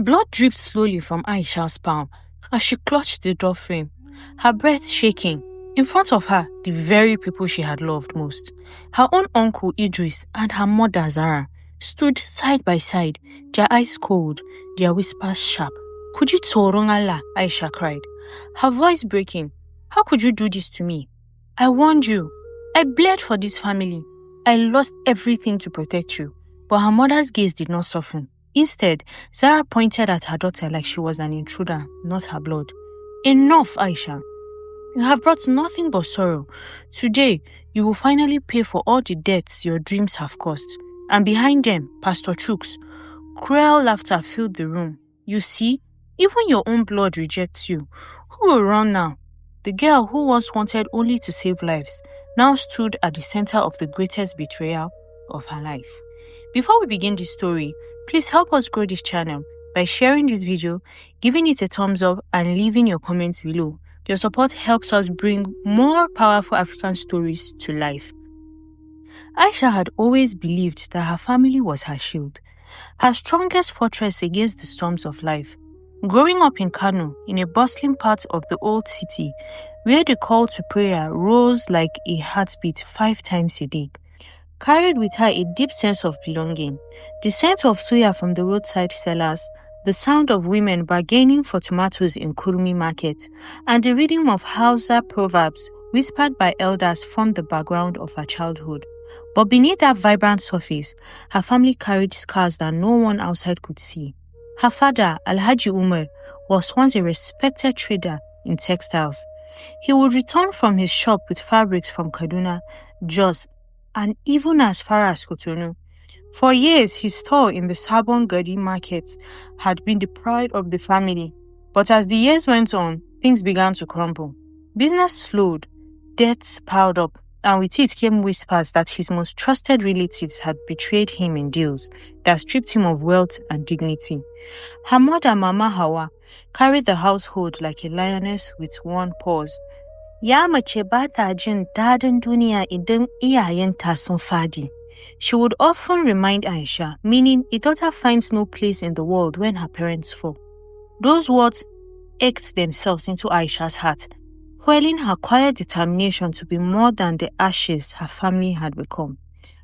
Blood dripped slowly from Aisha's palm as she clutched the door frame, her breath shaking. In front of her, the very people she had loved most. Her own uncle Idris and her mother Zara stood side by side, their eyes cold, their whispers sharp. "Could you torong Allah?" Aisha cried, her voice breaking. "How could you do this to me? I warned you. I bled for this family. I lost everything to protect you." But her mother's gaze did not soften. Instead, Zara pointed at her daughter like she was an intruder, not her blood. "Enough, Aisha. You have brought nothing but sorrow. Today, you will finally pay for all the debts your dreams have caused." And behind them, Pastor Chooks. Cruel laughter filled the room. "You see, even your own blood rejects you. Who will run now?" The girl who once wanted only to save lives now stood at the center of the greatest betrayal of her life. Before we begin this story, please help us grow this channel by sharing this video, giving it a thumbs up, and leaving your comments below. Your support helps us bring more powerful African stories to life. Aisha had always believed that her family was her shield, her strongest fortress against the storms of life. Growing up in Kano, in a bustling part of the old city, where the call to prayer rose like a heartbeat 5 times a day, carried with her a deep sense of belonging. The scent of suya from the roadside sellers, the sound of women bargaining for tomatoes in Kurmi market, and the rhythm of Hausa proverbs whispered by elders formed the background of her childhood. But beneath that vibrant surface, her family carried scars that no one outside could see. Her father, Alhaji Umar, was once a respected trader in textiles. He would return from his shop with fabrics from Kaduna, Jos, and even as far as Cotonou. For years, his stall in the Sabon Gadi market had been the pride of the family. But as the years went on, things began to crumble. Business slowed, debts piled up, and with it came whispers that his most trusted relatives had betrayed him in deals that stripped him of wealth and dignity. Her mother, Mama Hawa, carried the household like a lioness with one paws. Ya mace ba ta jin dadin duniya idan iyayenta sun fadi. She would often remind Aisha, meaning a daughter finds no place in the world when her parents fall. Those words ached themselves into Aisha's heart, fueling her quiet determination to be more than the ashes her family had become.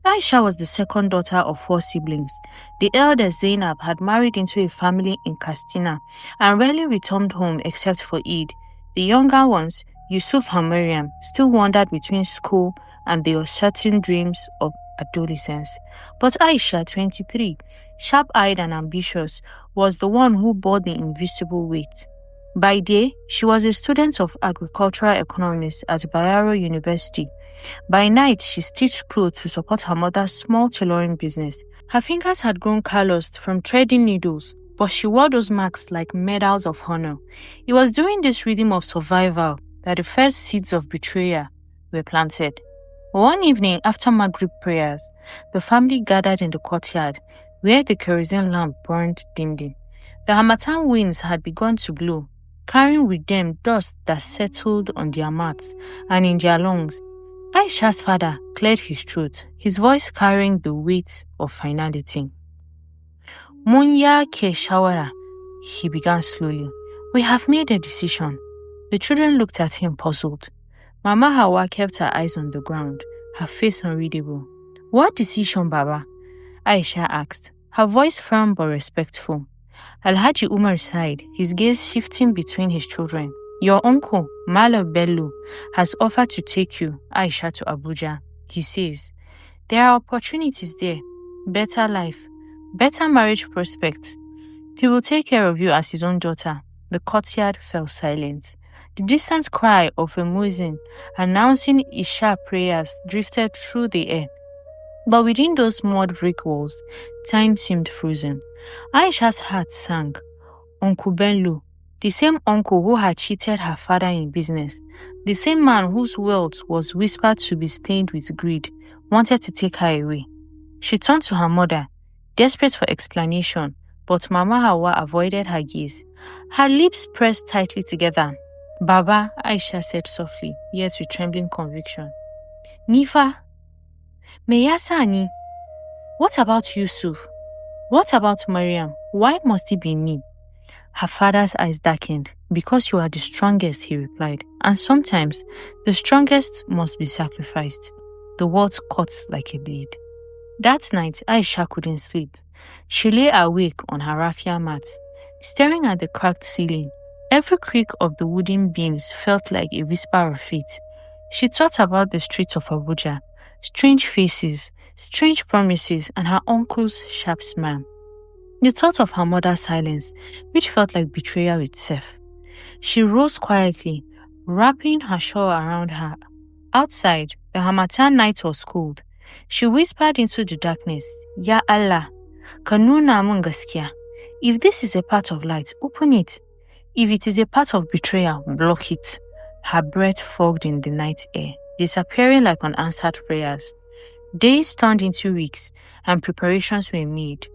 Aisha was the second daughter of 4 siblings. The eldest, Zainab, had married into a family in Kastina and rarely returned home except for Eid. The younger ones, Yusuf and Mariam, still wandered between school and the uncertain dreams of adolescence. But Aisha, 23, sharp-eyed and ambitious, was the one who bore the invisible weight. By day, she was a student of agricultural economics at Bayero University. By night, she stitched clothes to support her mother's small tailoring business. Her fingers had grown calloused from threading needles, but she wore those marks like medals of honor. It was during this rhythm of survival that the first seeds of betrayal were planted. One evening after Maghrib prayers, the family gathered in the courtyard where the kerosene lamp burned dimly. The Harmattan winds had begun to blow, carrying with them dust that settled on their mouths and in their lungs. Aisha's father cleared his throat, his voice carrying the weight of finality. "Munya ke shawara," he began slowly. "We have made a decision." The children looked at him puzzled. Mama Hawa kept her eyes on the ground, her face unreadable. "What decision, Baba?" Aisha asked, her voice firm but respectful. Alhaji Umar sighed, his gaze shifting between his children. "Your uncle, Malam Bello, has offered to take you, Aisha, to Abuja. He says, there are opportunities there, better life, better marriage prospects. He will take care of you as his own daughter." The courtyard fell silent. The distant cry of a muezzin announcing Isha prayers drifted through the air. But within those mud brick walls, time seemed frozen. Aisha's heart sank. Uncle Bello, the same uncle who had cheated her father in business, the same man whose wealth was whispered to be stained with greed, wanted to take her away. She turned to her mother, desperate for explanation, but Mama Hawa avoided her gaze. Her lips pressed tightly together. "Baba," Aisha said softly, yet with trembling conviction. "Nifa, me yasa ni? What about Yusuf? What about Mariam? Why must it be me? Her father's eyes darkened. Because you are the strongest, he replied, and sometimes the strongest must be sacrificed. The words cut like a blade. That night, Aisha couldn't sleep. She lay awake on her raffia mat, staring at the cracked ceiling. Every creak of the wooden beams felt like a whisper of fate. She thought about the streets of Abuja, strange faces, strange promises, and her uncle's sharp smile. The thought of her mother's silence, which felt like betrayal itself. She rose quietly, wrapping her shawl around her. Outside, the Harmattan night was cold. She whispered into the darkness, Ya Allah, ka nuna mun gaskiya. If this is a path of light, open it. If it is a path of betrayal, block it. Her breath fogged in the night air, disappearing like unanswered prayers. Days turned into weeks, and preparations were made.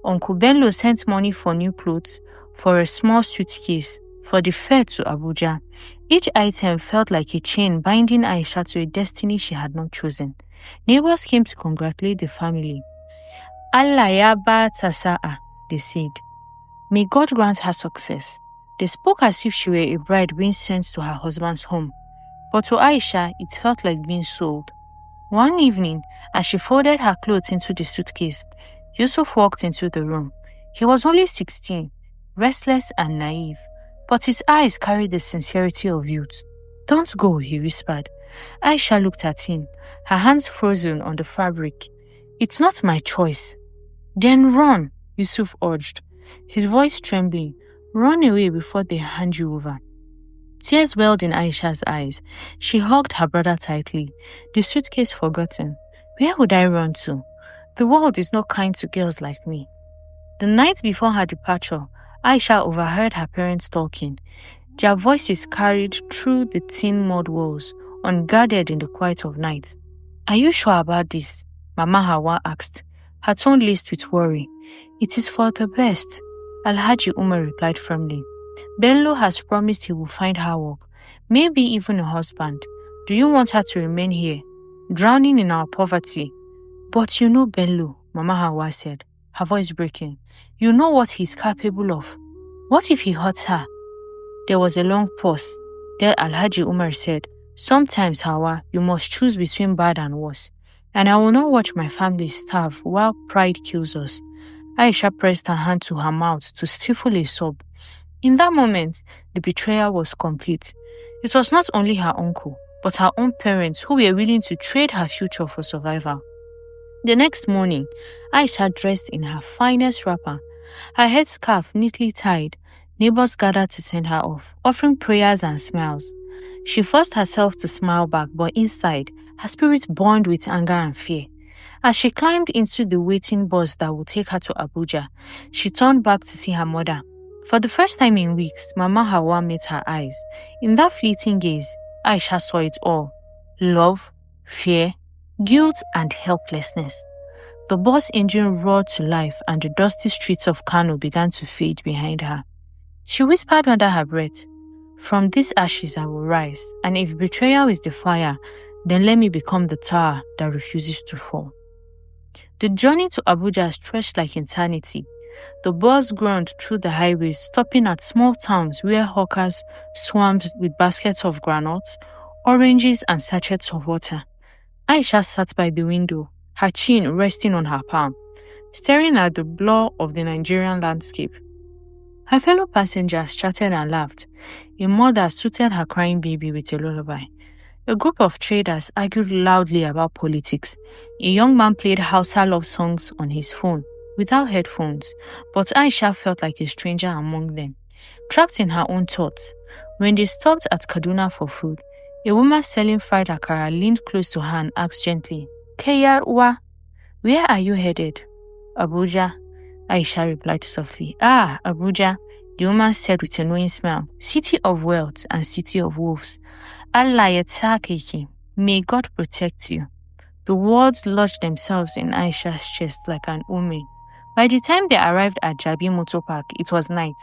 Uncle Bello sent money for new clothes, for a small suitcase, for the fare to Abuja. Each item felt like a chain binding Aisha to a destiny she had not chosen. Neighbors came to congratulate the family. Allah ya ba ta sa'a, they said. May God grant her success. They spoke as if she were a bride being sent to her husband's home. But to Aisha, it felt like being sold. One evening, as she folded her clothes into the suitcase, Yusuf walked into the room. He was only 16, restless and naive, but his eyes carried the sincerity of youth. Don't go, he whispered. Aisha looked at him, her hands frozen on the fabric. It's not my choice. Then run, Yusuf urged, his voice trembling. Run away before they hand you over. Tears welled in Aisha's eyes. She hugged her brother tightly, the suitcase forgotten. Where would I run to? The world is not kind to girls like me. The night before her departure, Aisha overheard her parents talking. Their voices carried through the thin mud walls, unguarded in the quiet of night. Are you sure about this? Mama Hawa asked, her tone laced with worry. It is for the best, Alhaji Umar replied firmly. Bello has promised he will find her work, maybe even a husband. Do you want her to remain here, drowning in our poverty? But you know Bello, Mama Hawa said, her voice breaking. You know what he's capable of. What if he hurts her? There was a long pause. Then Alhaji Umar said, Sometimes, Hawa, you must choose between bad and worse. And I will not watch my family starve while pride kills us. Aisha pressed her hand to her mouth to stifle a sob. In that moment, the betrayal was complete. It was not only her uncle, but her own parents who were willing to trade her future for survival. The next morning, Aisha dressed in her finest wrapper, her headscarf neatly tied. Neighbors gathered to send her off, offering prayers and smiles. She forced herself to smile back, but inside, her spirit burned with anger and fear. As she climbed into the waiting bus that would take her to Abuja, she turned back to see her mother. For the first time in weeks, Mama Hawa met her eyes. In that fleeting gaze, Aisha saw it all. Love, fear, guilt, and helplessness. The bus engine roared to life and the dusty streets of Kano began to fade behind her. She whispered under her breath, From these ashes I will rise, and if betrayal is the fire, then let me become the tower that refuses to fall. The journey to Abuja stretched like eternity. The bus groaned through the highways, stopping at small towns where hawkers swarmed with baskets of granules, oranges, and sachets of water. Aisha sat by the window, her chin resting on her palm, staring at the blur of the Nigerian landscape. Her fellow passengers chatted and laughed. A mother soothed her crying baby with a lullaby. A group of traders argued loudly about politics. A young man played Hausa love songs on his phone, without headphones, but Aisha felt like a stranger among them, trapped in her own thoughts. When they stopped at Kaduna for food, a woman selling fried akara leaned close to her and asked gently, Keyarwa, where are you headed? Abuja, Aisha replied softly. Ah, Abuja, the woman said with a knowing smile. City of wealth and city of wolves. Allah yatakeki, may God protect you. The words lodged themselves in Aisha's chest like an omen. By the time they arrived at Jabi Motor Park, it was night.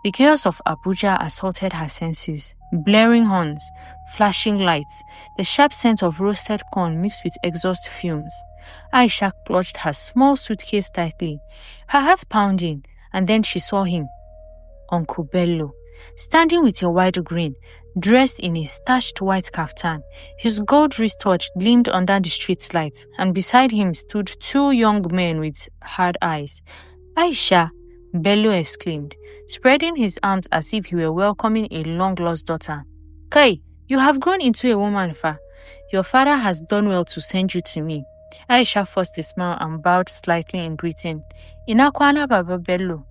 The chaos of Abuja assaulted her senses. Blaring horns, flashing lights, the sharp scent of roasted corn mixed with exhaust fumes. Aisha clutched her small suitcase tightly, her heart pounding, and then she saw him, Uncle Bello, standing with a wide grin, dressed in a starched white kaftan. His gold wristwatch gleamed under the street lights, and beside him stood two young men with hard eyes. "Aisha," Bello exclaimed, spreading his arms as if he were welcoming a long-lost daughter. "Kai, you have grown into a woman, Fa. Your father has done well to send you to me." Aisha forced a smile and bowed slightly in greeting. "Ina kwana, Baba Bello?"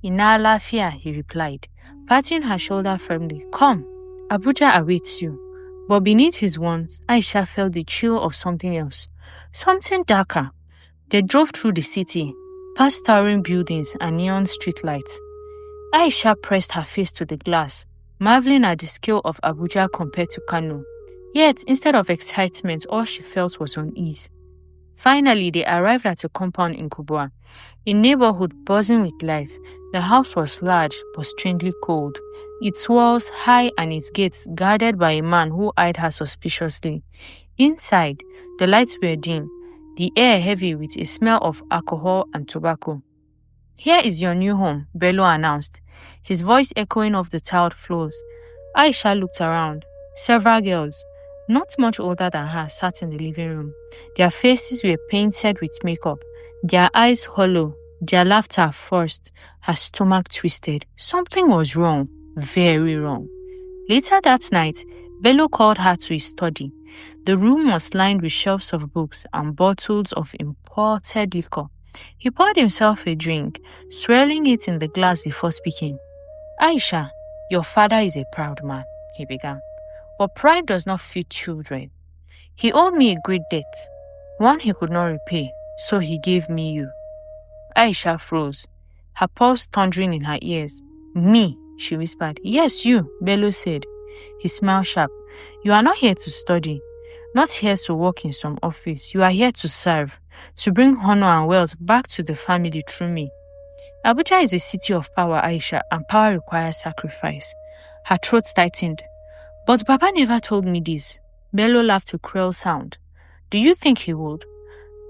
"Ina lafiya," he replied, patting her shoulder firmly. "Come, Abuja awaits you." But beneath his warmth, Aisha felt the chill of something else, something darker. They drove through the city, past towering buildings and neon streetlights. Aisha pressed her face to the glass, marveling at the scale of Abuja compared to Kano. Yet, instead of excitement, all she felt was unease. Finally, they arrived at a compound in Kubwa, a neighborhood buzzing with life. The house was large but strangely cold, its walls high and its gates guarded by a man who eyed her suspiciously. Inside, the lights were dim, the air heavy with a smell of alcohol and tobacco. "Here is your new home," Bello announced, his voice echoing off the tiled floors. Aisha looked around. Several girls, not much older than her, sat in the living room. Their faces were painted with makeup, their eyes hollow, their laughter forced, her stomach twisted. Something was wrong, very wrong. Later that night, Bello called her to his study. The room was lined with shelves of books and bottles of imported liquor. He poured himself a drink, swirling it in the glass before speaking. "Aisha, your father is a proud man," he began. "But pride does not feed children. He owed me a great debt, one he could not repay, so he gave me you." Aisha froze, her pulse thundering in her ears. "Me?" she whispered. "Yes, you," Bello said. He smiled sharp. "You are not here to study, not here to work in some office. You are here to serve, to bring honor and wealth back to the family through me." Abuja is a city of power, Aisha, and power requires sacrifice. Her throat tightened. "But Papa never told me this." Bello laughed a cruel sound. "Do you think he would?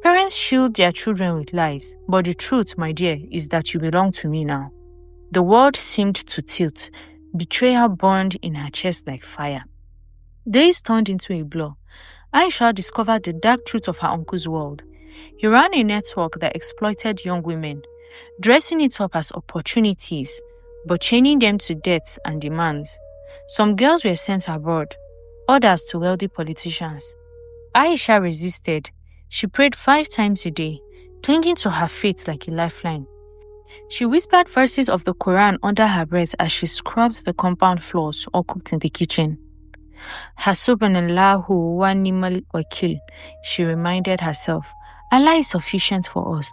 Parents shield their children with lies, but the truth, my dear, is that you belong to me now." The world seemed to tilt. Betrayal burned in her chest like fire. Days turned into a blur. Aisha discovered the dark truth of her uncle's world. He ran a network that exploited young women, dressing it up as opportunities, but chaining them to debts and demands. Some girls were sent abroad, others to wealthy politicians. Aisha resisted. She prayed 5 times a day, clinging to her faith like a lifeline. She whispered verses of the Quran under her breath as she scrubbed the compound floors or cooked in the kitchen. "Hasubhanallahu wa ni'mal wakil," she reminded herself. "Allah is sufficient for us.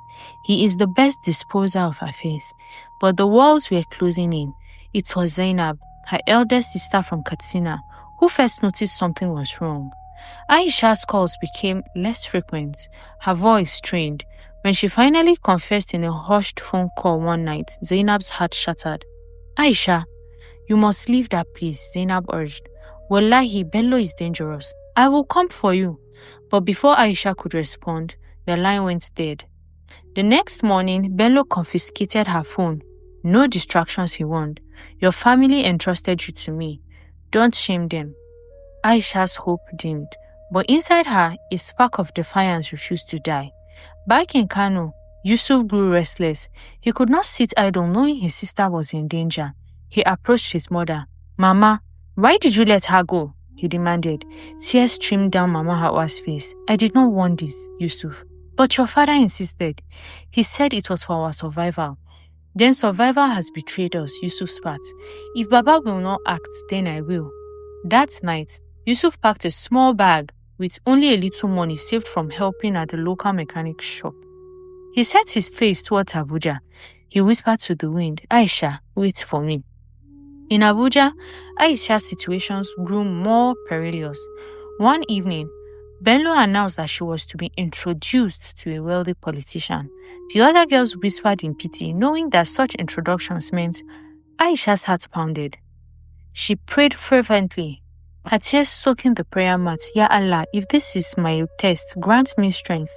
He is the best disposer of affairs." But the walls were closing in. It was Zainab, her eldest sister from Katsina, who first noticed something was wrong. Aisha's calls became less frequent, her voice strained. When she finally confessed in a hushed phone call one night, Zainab's heart shattered. "Aisha, you must leave that place," Zainab urged. "Wallahi, Bello is dangerous. I will come for you." But before Aisha could respond, the line went dead. The next morning, Bello confiscated her phone. "No distractions," he warned. "Your family entrusted you to me. Don't shame them." Aisha's hope dimmed, but inside her, a spark of defiance refused to die. Back in Kano, Yusuf grew restless. He could not sit idle knowing his sister was in danger. He approached his mother. "Mama, why did you let her go?" he demanded. Tears streamed down Mama Hawa's face. "I did not want this, Yusuf. But your father insisted. He said it was for our survival." "Then survival has betrayed us," Yusuf spat. "If Baba will not act, then I will." That night, Yusuf packed a small bag with only a little money saved from helping at the local mechanic shop. He set his face towards Abuja. He whispered to the wind, "Aisha, wait for me." In Abuja, Aisha's situations grew more perilous. One evening, Bello announced that she was to be introduced to a wealthy politician. The other girls whispered in pity, knowing that such introductions meant Aisha's heart pounded. She prayed fervently, her tears soaking the prayer mat. "Ya Allah, if this is my test, grant me strength.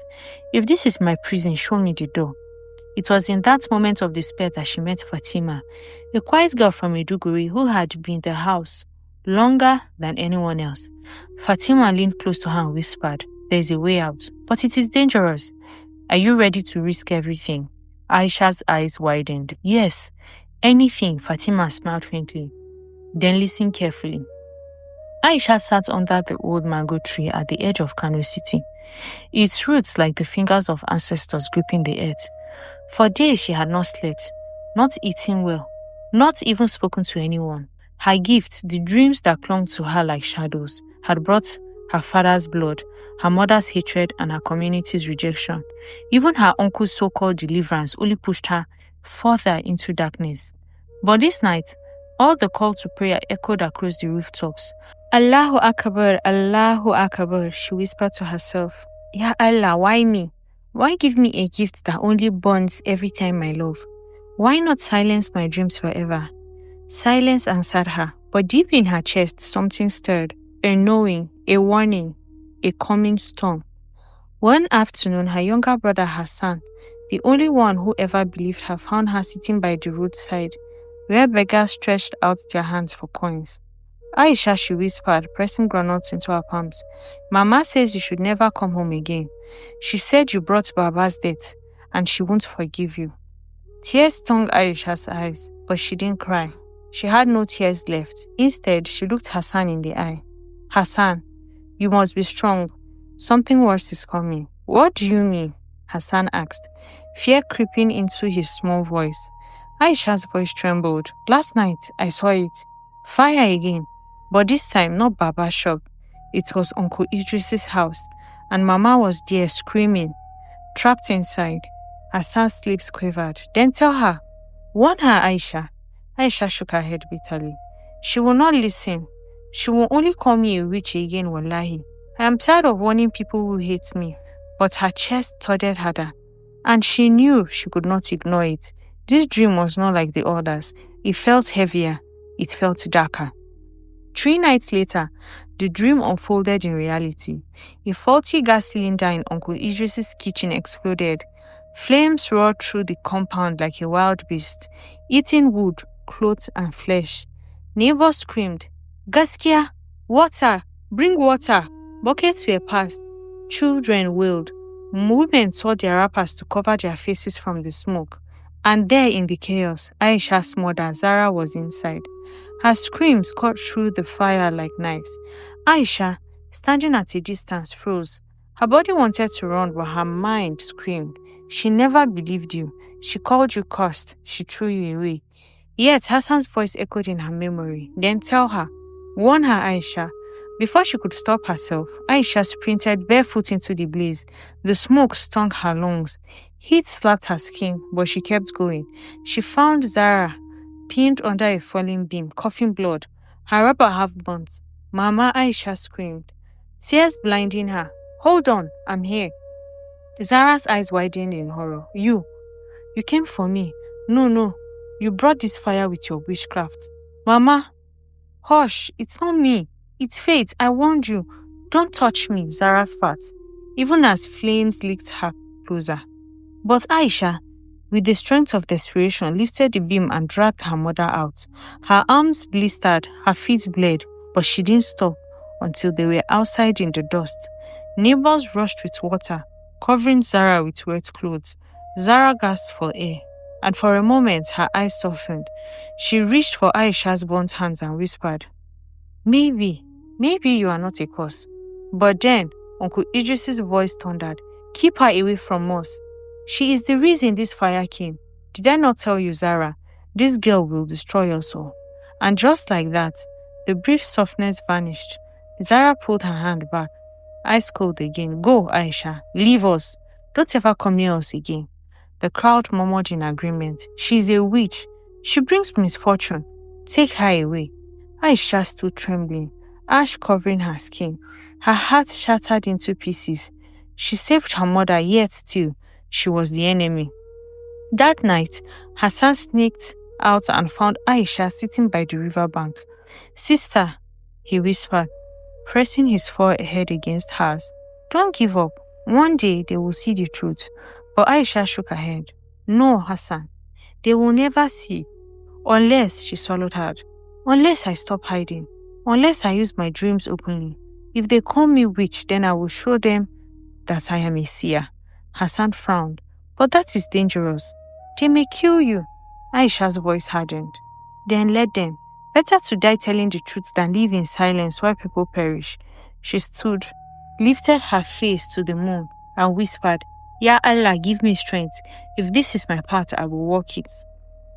If this is my prison, show me the door." It was in that moment of despair that she met Fatima, a quiet girl from Maiduguri who had been in the house longer than anyone else. Fatima leaned close to her and whispered, "There's a way out, but it is dangerous. Are you ready to risk everything?" Aisha's eyes widened. "Yes, anything," Fatima smiled faintly. "Then listen carefully." Aisha sat under the old mango tree at the edge of Kano City, its roots like the fingers of ancestors gripping the earth. For days she had not slept, not eaten well, not even spoken to anyone. Her gift, the dreams that clung to her like shadows, had brought her father's blood, her mother's hatred, and her community's rejection. Even her uncle's so-called deliverance only pushed her further into darkness. But this night, all the call to prayer echoed across the rooftops. "Allahu Akbar," she whispered to herself. "Ya Allah, why me? Why give me a gift that only burns every time I love? Why not silence my dreams forever?" Silence answered her, but deep in her chest something stirred, a knowing, a warning, a coming storm. One afternoon, her younger brother Hassan, the only one who ever believed her, found her sitting by the roadside, where beggars stretched out their hands for coins. "Aisha," she whispered, pressing groundnuts into her palms. "Mama says you should never come home again. She said you brought Baba's death, and she won't forgive you." Tears stung Aisha's eyes, but she didn't cry. She had no tears left. Instead, she looked Hassan in the eye. "Hassan, you must be strong. Something worse is coming." "What do you mean?" Hassan asked, fear creeping into his small voice. Aisha's voice trembled. "Last night, I saw it. Fire again. But this time, not Baba's shop. It was Uncle Idris's house, and Mama was there screaming, trapped inside." Hassan's lips quivered. "Then tell her. Warn her, Aisha." Aisha shook her head bitterly. "She will not listen. She will only call me a witch again, wallahi. I am tired of warning people who hate me." But her chest thudded harder, and she knew she could not ignore it. This dream was not like the others. It felt heavier. It felt darker. 3 nights later, the dream unfolded in reality. A faulty gas cylinder in Uncle Idris's kitchen exploded. Flames roared through the compound like a wild beast, eating wood, clothes, and flesh. Neighbors screamed, "Gaskia! Water! Bring water!" Buckets were passed. Children wailed. Women tore their wrappers to cover their faces from the smoke. And there in the chaos, Aisha's mother, Zara, was inside. Her screams cut through the fire like knives. Aisha, standing at a distance, froze. Her body wanted to run, but her mind screamed. "She never believed you. She called you cursed. She threw you away." Yet Hassan's voice echoed in her memory. "Then tell her. Warn her, Aisha." Before she could stop herself, Aisha sprinted barefoot into the blaze. The smoke stung her lungs. Heat slapped her skin, but she kept going. She found Zara, pinned under a falling beam, coughing blood, her wrapper half burnt. "Mama," Aisha screamed, tears blinding her. "Hold on, I'm here." Zara's eyes widened in horror. You came for me." No, you brought this fire with your witchcraft." "Mama, hush, it's not me. It's fate. I warned you. Don't touch me," Zara spat, even as flames licked her closer. But Aisha, with the strength of desperation, lifted the beam and dragged her mother out. Her arms blistered, her feet bled, but she didn't stop until they were outside in the dust. Neighbors rushed with water, covering Zara with wet clothes. Zara gasped for air, and for a moment her eyes softened. She reached for Aisha's burnt hands and whispered, Maybe you are not a curse." But then Uncle Idris's voice thundered, "Keep her away from us. She is the reason this fire came. Did I not tell you, Zara? This girl will destroy us all." And just like that, the brief softness vanished. Zara pulled her hand back, ice cold again. "Go, Aisha. Leave us. Don't ever come near us again." The crowd murmured in agreement. "She is a witch. She brings misfortune. Take her away." Aisha stood trembling, ash covering her skin. Her heart shattered into pieces. She saved her mother, yet still, she was the enemy. That night, Hassan sneaked out and found Aisha sitting by the riverbank. "Sister," he whispered, pressing his forehead against hers. "Don't give up. One day they will see the truth." But Aisha shook her head. No, Hassan, they will never see. Unless, she swallowed hard, unless I stop hiding, unless I use my dreams openly. If they call me witch, then I will show them that I am a seer. Hassan frowned. But that is dangerous. They may kill you. Aisha's voice hardened. Then let them. Better to die telling the truth than live in silence while people perish. She stood, lifted her face to the moon, and whispered, Ya Allah, give me strength. If this is my path, I will walk it.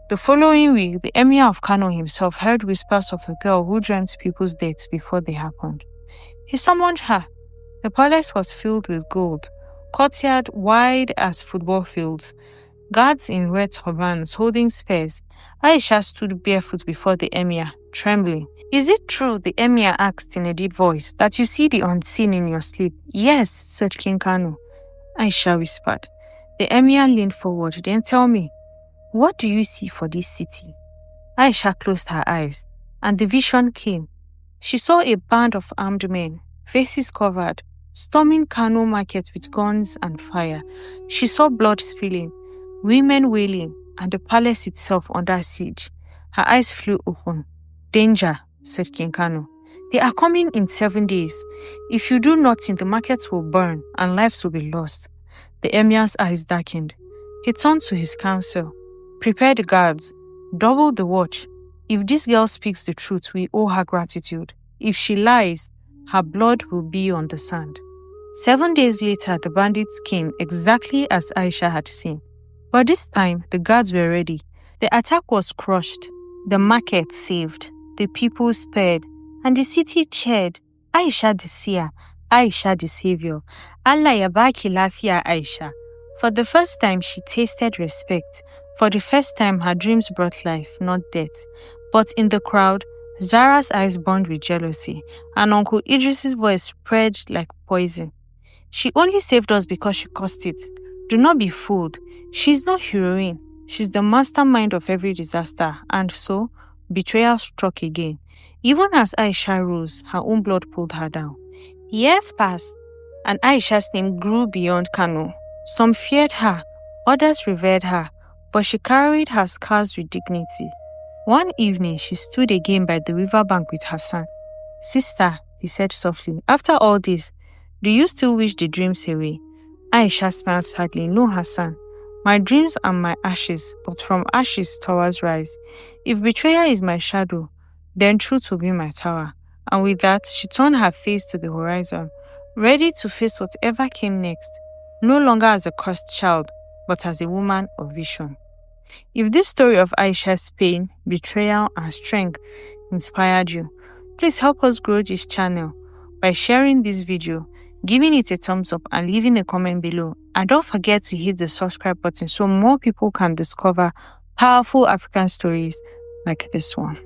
The following week, the Emir of Kano himself heard whispers of a girl who dreamt people's deaths before they happened. He summoned her. The palace was filled with gold, courtyard wide as football fields, guards in red turbans holding spears. Aisha stood barefoot before the Emir, trembling. Is it true, the Emir asked in a deep voice, that you see the unseen in your sleep? Yes, said King Kano. Aisha whispered. The Emir leaned forward. Then tell me, what do you see for this city? Aisha closed her eyes, and the vision came. She saw a band of armed men, faces covered, storming Kano market with guns and fire. She saw blood spilling, women wailing, and the palace itself under siege. Her eyes flew open. Danger, said King Kano. They are coming in 7 days. If you do nothing, the markets will burn and lives will be lost. The Emir's eyes darkened. He turned to his council. Prepare the guards. Double the watch. If this girl speaks the truth, we owe her gratitude. If she lies, her blood will be on the sand. 7 days later, the bandits came exactly as Aisha had seen. But this time, the guards were ready. The attack was crushed, the market saved, the people spared, and the city cheered. Aisha the seer, Aisha the savior. Allah ya baki lafiya Aisha. For the first time, she tasted respect. For the first time, her dreams brought life, not death. But in the crowd, Zara's eyes burned with jealousy, and Uncle Idris's voice spread like poison. She only saved us because she caused it. Do not be fooled. She's no heroine. She's the mastermind of every disaster, and so, betrayal struck again. Even as Aisha rose, her own blood pulled her down. Years passed, and Aisha's name grew beyond Kano. Some feared her, others revered her, but she carried her scars with dignity. One evening, she stood again by the riverbank with Hassan. Sister, he said softly, after all this, do you still wish the dreams away? Aisha smiled sadly. No, Hassan. My dreams are my ashes, but from ashes towers rise. If betrayal is my shadow, then truth will be my tower. And with that, she turned her face to the horizon, ready to face whatever came next, no longer as a cursed child, but as a woman of vision. If this story of Aisha's pain, betrayal, and strength inspired you, please help us grow this channel by sharing this video, giving it a thumbs up, and leaving a comment below. And don't forget to hit the subscribe button so more people can discover powerful African stories like this one.